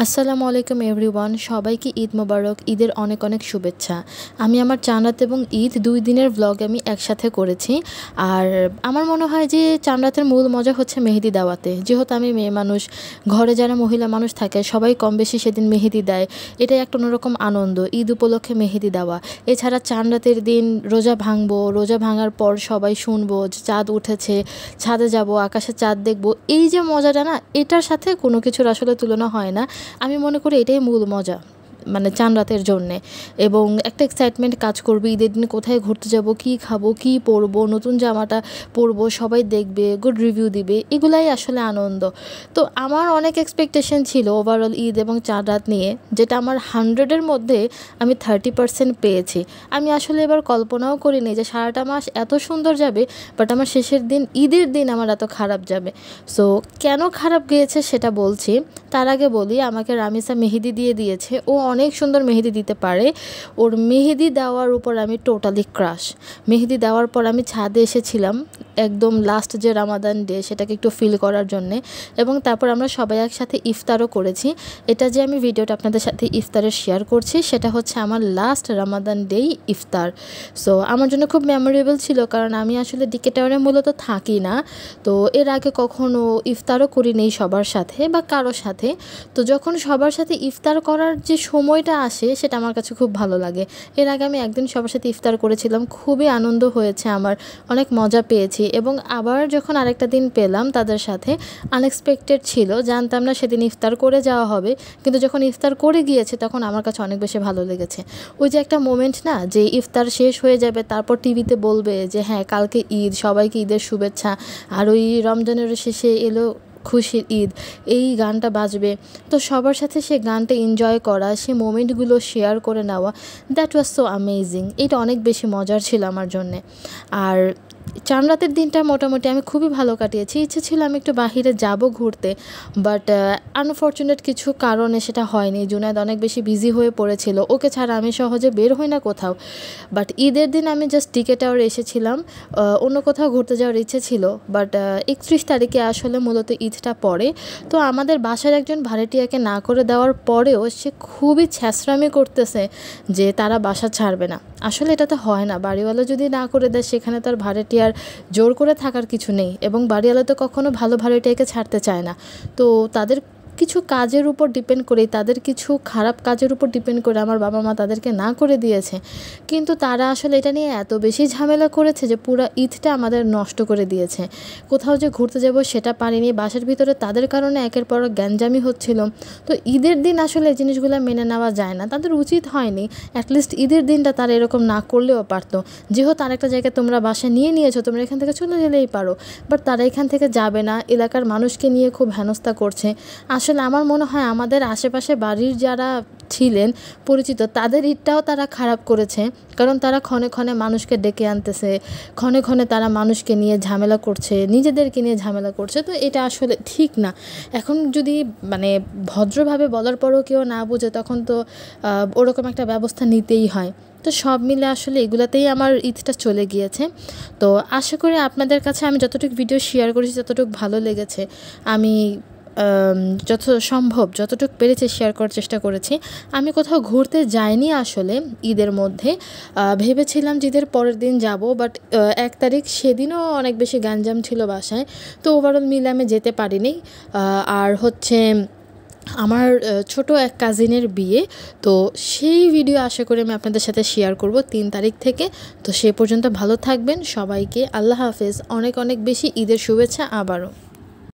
আসসালামু আলাইকুম এভরিওয়ান, সবাইকে ঈদ মোবারক। ঈদের অনেক অনেক শুভেচ্ছা। আমি আমার চাঁদ রাত এবং ঈদ 2 দিনের ভ্লগ আমি একসাথে করেছি। আর আমার মনে হয় যে চাঁদ রাতের মূল মজা হচ্ছে মেহেদি দেওয়াতে। যেহেতু আমি মেয়ে মানুষ, ঘরে যারা মহিলা মানুষ থাকে সবাই কম বেশি সেদিন মেহেদি দেয়। এটাই একটা অন্যরকম আনন্দ, ঈদ উপলক্ষে মেহেদি দেওয়া। এছাড়া চাঁদ রাতের দিন রোজা ভাঙবো, রোজা ভাঙার পর সবাই শুনবো যে চাঁদ উঠেছে, ছাদে যাব, আকাশে চাঁদ দেখব। এই যে মজাটা না, এটার সাথে কোনো কিছুর আসলে তুলনা হয় না। আমি মনে করি এটাই মূল মজা, মানে চাঁদ রাতের জন্যে। এবং একটা এক্সাইটমেন্ট কাজ করবে ঈদের দিন কোথায় ঘুরতে যাব, কী খাবো, কী পরবো, নতুন জামাটা পরবো, সবাই দেখবে, গুড রিভিউ দিবে, এগুলাই আসলে আনন্দ। তো আমার অনেক এক্সপেকটেশন ছিল ওভারঅল ঈদ এবং চাঁদ রাত নিয়ে, যেটা আমার 100-এর মধ্যে আমি 30% পেয়েছি। আমি আসলে এবার কল্পনাও করিনি যে সারাটা মাস এত সুন্দর যাবে, বাট আমার শেষের দিন ঈদের দিন আমার এত খারাপ যাবে। সো কেন খারাপ গিয়েছে সেটা বলছি। তার আগে বলি, আমাকে রামিসা মেহেদি দিয়ে দিয়েছে। ও অনেক সুন্দর মেহেদি দিতে পারে। ওর মেহেদি দেওয়ার উপর আমি টোটালি ক্রাশ। মেহেদি দেওয়ার পর আমি ছাদে এসেছিলাম একদম লাস্ট যে রামাদান ডে, সেটাকে একটু ফিল করার জন্যে। এবং তারপর আমরা সবাই একসাথে ইফতারও করেছি। এটা যে আমি ভিডিওটা আপনাদের সাথে ইফতারের শেয়ার করছি, সেটা হচ্ছে আমার লাস্ট রামাদান ডেই ইফতার। সো আমার জন্য খুব মেমোরেবল ছিল, কারণ আমি আসলে ডিকে টাওয়ারে মূলত থাকি না। তো এর আগে কখনো ইফতারও করিনি সবার সাথে বা কারোর সাথে। তো যখন সবার সাথে ইফতার করার যে সময়টা আসে, সেটা আমার কাছে খুব ভালো লাগে। এর আগে আমি একদিন সবার সাথে ইফতার করেছিলাম, খুবই আনন্দ হয়েছে আমার, অনেক মজা পেয়েছি। এবং আবার যখন আরেকটা দিন পেলাম তাদের সাথে, আনএক্সপেক্টেড ছিল, জানতাম না সেদিন ইফতার করে যাওয়া হবে, কিন্তু যখন ইফতার করে গিয়েছে তখন আমার কাছে অনেক বেশি ভালো লেগেছে। ওই যে একটা মোমেন্ট না, যে ইফতার শেষ হয়ে যাবে, তারপর টিভিতে বলবে যে হ্যাঁ কালকে ঈদ, সবাইকে ঈদের শুভেচ্ছা, আর ওই রমজানের শেষে এলো খুশির ঈদ, এই গানটা বাজবে। তো সবার সাথে সে গানটা এনজয় করা, সে মোমেন্টগুলো শেয়ার করে নেওয়া, দ্যাট ওয়াজ সো আমেজিং। এটা অনেক বেশি মজার ছিল আমার জন্যে। আর চাঁদ রাতের দিনটা মোটামুটি আমি খুবই ভালো কাটিয়েছি। ইচ্ছে ছিল আমি একটু বাহিরে যাব ঘুরতে, বাট আনফর্চুনেট কিছু কারণে সেটা হয়নি। জুনায়েদ অনেক বেশি বিজি হয়ে পড়েছিল, ওকে ছাড়া আমি সহজে বের হই না কোথাও। বাট ঈদের দিন আমি জাস্ট ডিকে টাওয়ারে এসেছিলাম, অন্য কোথাও ঘুরতে যাওয়ার ইচ্ছে ছিল। বাট 31 তারিখে আসলে মূলত ঈদটা পড়ে। তো আমাদের বাসার একজন ভাড়াটিয়াকে না করে দেওয়ার পরেও সে খুবই ছ্যাঁচড়ামি করতেছে যে তারা বাসা ছাড়বে না। আসলে এটা তো হয় না, বাড়িওয়ালা যদি না করে দেয় সেখানে তার ভাড়াটিয়ার জোর করে থাকার কিছু নেই। এবং বাড়িওয়ালা তো কখনো ভালো ভাড়াটিয়াকে ছাড়তে চায় না। তো তাদের কিছু কাজের উপর ডিপেন্ড করে, তাদের কিছু খারাপ কাজের উপর ডিপেন্ড করে আমার বাবা মা তাদেরকে না করে দিয়েছে। কিন্তু তারা আসলে এটা নিয়ে এত বেশি ঝামেলা করেছে যে পুরো ঈদটা আমাদের নষ্ট করে দিয়েছে। কোথাও যে ঘুরতে যাব সেটা পারিনি, বাসার ভিতরে তাদের কারণে একের পর এক গ্যাঞ্জামি হচ্ছিল। তো ঈদের দিন আসলে এই জিনিসগুলো মেনে নেওয়া যায় না, তাদের উচিত হয়নি। অ্যাটলিস্ট ঈদের দিনটা তারা এরকম না করলেও পারতো। যেহেতু আরেকটা জায়গায় তোমরা বাসা নিয়ে নিয়েছো, তোমরা এখান থেকে চলে গেলেই পারো। বাট তারা এখান থেকে যাবে না, এলাকার মানুষকে নিয়ে খুব হেনস্থা করছে। আসলে আমার মনে হয় আমাদের আশেপাশে বাড়ির যারা ছিলেন পরিচিত, তাদের ঈদটাও তারা খারাপ করেছে। কারণ তারা ক্ষণে ক্ষণে মানুষকে ডেকে আনতেছে, ক্ষণে ক্ষণে তারা মানুষকে নিয়ে ঝামেলা করছে, নিজেদেরকে নিয়ে ঝামেলা করছে। তো এটা আসলে ঠিক না। এখন যদি মানে ভদ্রভাবে বলার পরও কেউ না বুঝে, তখন তো ওরকম একটা ব্যবস্থা নিতেই হয়। তো সব মিলে আসলে এগুলাতেই আমার ঈদটা চলে গিয়েছে। তো আশা করি আপনাদের কাছে আমি যতটুকু ভিডিও শেয়ার করেছি ততটুকু ভালো লেগেছে। আমি যত সম্ভব যতটুকু পেরেছি শেয়ার করার চেষ্টা করেছি। আমি কোথাও ঘুরতে যাইনি আসলে ঈদের মধ্যে। ভেবেছিলাম যে ঈদের পরের দিন যাব, বাট 1 তারিখ সেদিনও অনেক বেশি গ্যাঞ্জাম ছিল বাসায়। তো ওভারঅল মিলে আমি যেতে পারিনি। আর হচ্ছে আমার ছোট এক কাজিনের বিয়ে, তো সেই ভিডিও আশা করি আমি আপনাদের সাথে শেয়ার করব 3 তারিখ থেকে। তো সে পর্যন্ত ভালো থাকবেন, সবাইকে আল্লাহ হাফেজ, অনেক অনেক বেশি ঈদের শুভেচ্ছা আবারও।